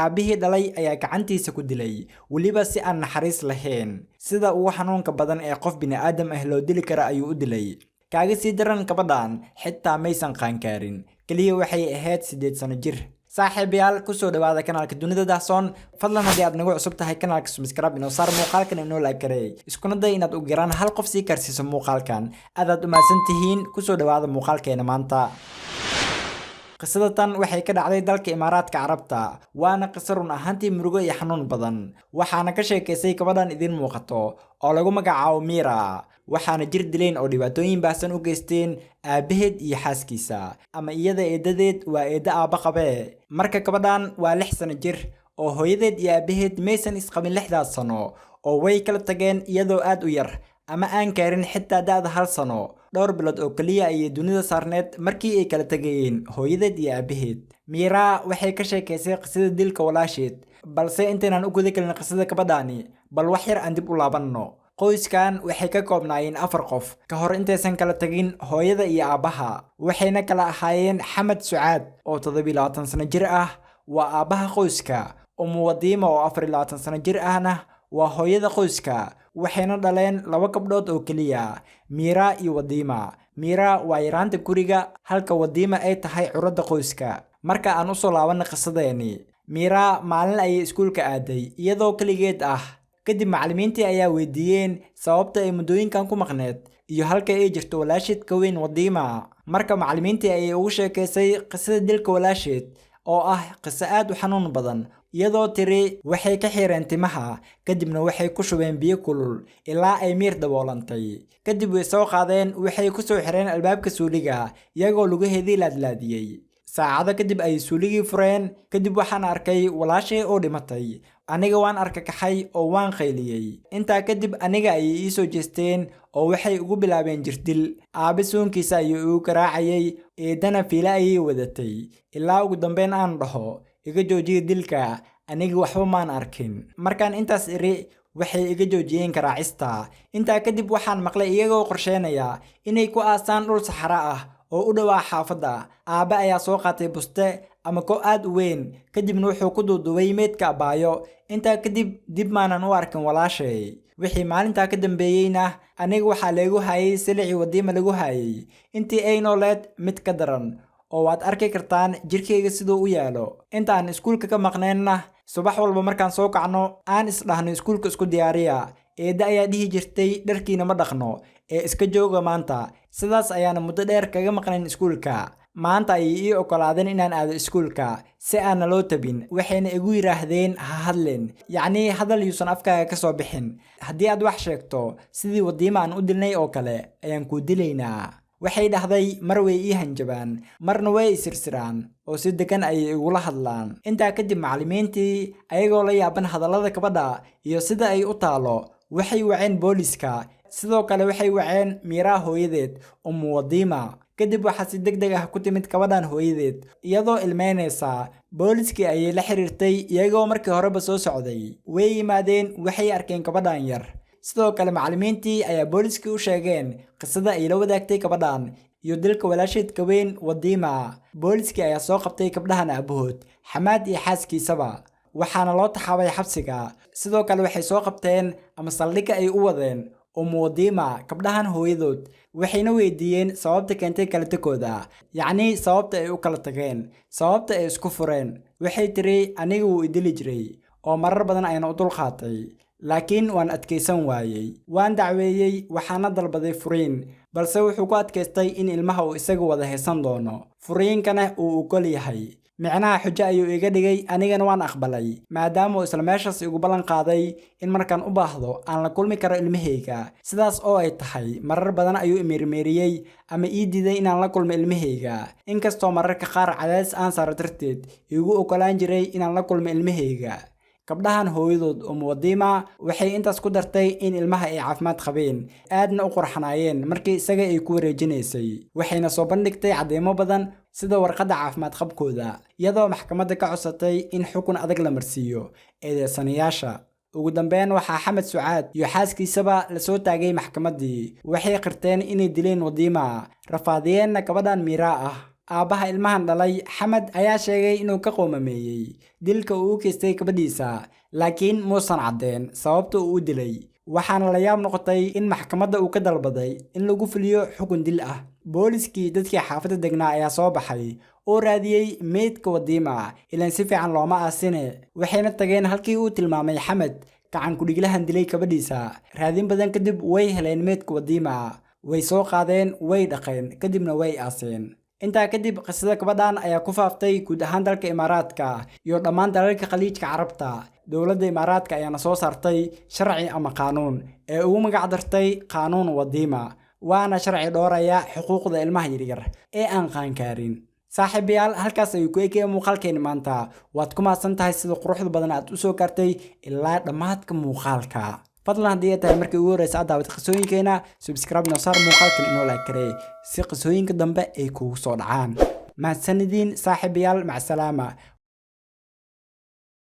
aabihii dhalay ayaa gacantiisa ku dilay weliba si aan naxariis lahayn sida ugu xanuunka badan ee qof bini'aadam ah loo dili kara ayuu u dilay kaaga sii daran gabadhan xitaa maysan qaankaarin kaliya waxay ahayd 8 sano jir saaxiibayaal ku soo dhawaada kanaalka dunida dahsoon fadlan haddii aad nagu cusub tahay kanaalka subscribe inoo saar muuqaalkan inoo like gareey iskuna day inaad u garaan hal qof sii karsiiso muuqaalkan aad u mahadsan tihiin ku soo dhawaada muuqaalkeena maanta qisadatan waxay ka dhacday dalka Imaaraadka Carabta waana qiso run ahaantii murugo iyo xanuun badan waxaana ka sheekaysay gabadhan idin muuqato oo lagu magacaabo Mira waxaana jir dileen oo dhibaatooyin baahsan u geysteen aabaheed iyo xaaskiisa ama iyada eedadeed waa eeda aaba qabe marka gabadhan waa 6 sano jir oo hooyadeed iyo aabaheed maysan isqabin 6 sano oo way kala tageen iyadoo aad u yar ama aan kaarin xitaa da'da 1 sano dhowr bilood oo kaliya ay dunida saarneed markii ay kala tagayeen hooyadeed iyo aabaheed Mira waxay ka sheekaysay qisada dilka walaasheed balse intaanaan u guda galin qisada gabadhani bal wax yar aan dib u laabanno qoyskan waxay ka koobnaayeen 4 qof ka hor intaysan kala tagin hooyada iyo aabaha waxayna kala ahaayeen Xamad Sucaad oo 27 sano jir ah waa aabaha qoyska Wadiima oo 24 sano jir ahna waa hooyada qoyska waxayna dhaleen 2 gabdhood oo kaliya Mira iyo Wadiima Mira waa yaraanta guriga halka Wadiima ay tahay curada qoyska marka aan u soo laaban qisadeeni Mira maalin ay iskuulka aaday iyadoo kaligeed ah kadib macallimiintii ayaa weydiiyeen sababta ay muddooyinkan ku maqneed iyo halka ay jirto walaasheed ka weyn Wadiima marka macallimiintii ay ugu sheekaysay qisada dilka walaasheed oo ah qiso aad u xanuun badan iyadoo tiri waxay ka xireen timaha kadibna waxay ku shubeen biyo kulul ilaa ay miir daboolantay kadib way soo qaadeen waxay ku soo xireen albaabka suuliga iyagoo lugaheedii laadlaadiyay saacado kadib ay suuligii fureen kadib waxaan arkay walaashay oo dhimatay aniga waan arkakaxay oo waan qayliyay intaa kadib aniga ay ii soo jeesteen oo waxay ugu bilaabeen jirdil aabe soonkiisa ayuu ugu garaacayay eedana fiila ayay wadatay ilaa ugu dambeyn aan dhaho iga joojiye dilka aniga waxba maan arkin markaan intaas iri waxay iga joojiyeen garaacista intaa kadib waxaan maqlay iyagoo qorsheynaya inay ku aasaan dhul saxara ah oo u dhawaa xaafada aabe ayaa soo qaatay buste ama ko aad u weyn kadibna wuxuu ku duuduubay meedka abaayo intaa kadib dib maanan u arkin walaashay wixii maalintaa ka dambeeyayna aniga waxaa lagu hayay silici Wadiima lagu hayay intii ay nooleed mid ka daran oo waad arki kartaan jirkeyga sidoo u yaalo intaan iskuulka ka maqneenna subax walba markaan soo kacno aan isdhahno iskuulka isku diyaariya eeda ayaa dhihi jirtay dharkiina ma dhaqno ee iska jooga maanta sidaas ayaana muddo dheer kaga maqnayn iskuulka maanta ay ii ogolaadeen inaan aado iskuulka si aan loo tabin waxayna igu yiraahdeen ha hadleen yacni hadal yuusan afkaaga ka soo bixin haddii aad wax sheegto sidii Wadiima aan u dilnay oo kale ayaan ku dilaynaa waxay dhahday mar way ii hanjabaan marna way isirsiraan oo si degan ay igula hadlaan intaa kadib macallimiintii ayagoo la yaaban hadallada gabadha iyo sida ay u taalo waxay waceen booliska sidoo kale waxay waceen Mira hooyadeed Wadiima kadib waxaa si degdeg ah ku timid gabadhan hooyadeed iyadoo ilmeynaysa booliskii ayay la xiriirtay iyagoo markii horeba soo socday way yimaadeen waxay arkeen gabadhan yar sidoo kale macallimiintii ayaa booliskii u sheegeen qisada ay la wadaagtay gabadhan iyo dilka walaasheed ka weyn Wadiima booliskii ayaa soo qabtay gabdhahan aabahood Xamaad iyo xaaskiisaba waxaana loo taxaabay xabsiga sidoo kale waxay soo qabteen ama saldhigga ay u wadeen Wadiima gabdhahan hooyadood waxayna weydiiyeen sababta keentay kala tagooda yacni sababta ay u kala tageen sababta ay isku fureen waxay tiri aniga wuu idili jiray oo marar badan ayna u dulqaatay laakiin waan adkaysan waayay waan dacweeyay waxaana dalbaday furiin balse wuxuu ku adkaystay in ilmaha uu isaga wada haysan doono furiinkana uu ogol yahay micnaha xujo ayuu iga dhigay anigana waan aqbalay maadaama uu isla meeshaas igu ballan qaaday in markaan u baahdo aan la kulmi karo ilmahayga sidaas oo ay tahay marar badan ayuu imeermeeriyay ama ii diiday inaan la kulmo ilmahayga inkastoo mararka qaar cadaadis aan saaro darteed igu ogolaan jiray inaan la kulmo ilmahayga gabdhahan hooyadood Wadiima waxay intaas ku dartay in ilmaha ay caafimaad qabeen aadna u qurxanaayeen markii isaga ay ku wareejinaysay waxayna soo bandhigtay cadeymo badan sida warqadda caafimaad qabkooda iyadoo maxkamadda ka codsatay in xukun adag la marsiiyo eedeysanayaasha ugu dambeyn waxaa Xamad Sucaad iyo xaaskiisaba la soo taagay maxkamaddii waxay qirteen inay dileen Wadiima rafaadiyeenna gabadhan Mira ah Aabaha ilmahan dhalay Xamad ayaa sheegay inuu ka qoomameeyay dilka uu u geystay gabadhiisa, laakiin muusan caddeyn sababta uu u dilay. Waxaana la yaab noqotay in maxkamadda uu ka dalbaday in lagu fuliyo xukun dil ah. Booliskii dadkii xaafadda degnaa ayaa soo baxay oo raadiyey meydka Wadiima, ilaan si fiican looma aasine. Waxayna tageen halkii uu tilmaamay Xamad gacan ku dhiglahan dilay gabadhiisa. Raadin badan kadib way heleen meydka Wadiima, way soo qaadeen, way dhaqeen, kadibna way aaseen. Intaa kadib qisada gabadhan ayaa ku faaftay guud ahaan dalka Imaaraadka iyo dhammaan dalalka Khaliijka Carabta. Dowladda Imaaraadka ayaana soo saartay sharci ama qaanuun ee ugu magac dartay Qaanuun Wadiima, waana sharci dhowraya xuquuqda ilmaha yaryar ee aan qaankaarin. saaxiibayaal, halkaas ayuu ku eegay muuqaalkeena maanta. Waad ku mahadsantahay sida quruxda badan aad u soo gaartay ilaa dhammaadka muuqaalka. fadlan haddii ay tahay markii ugu horreysay aad daawatay qisooyinkeena, subscribe noo saar muuqaalkan inoo like karee si qisooyinka dambe ay kugu soo dhacaan. mahadsanidin saaxiibayaal, mac salaama.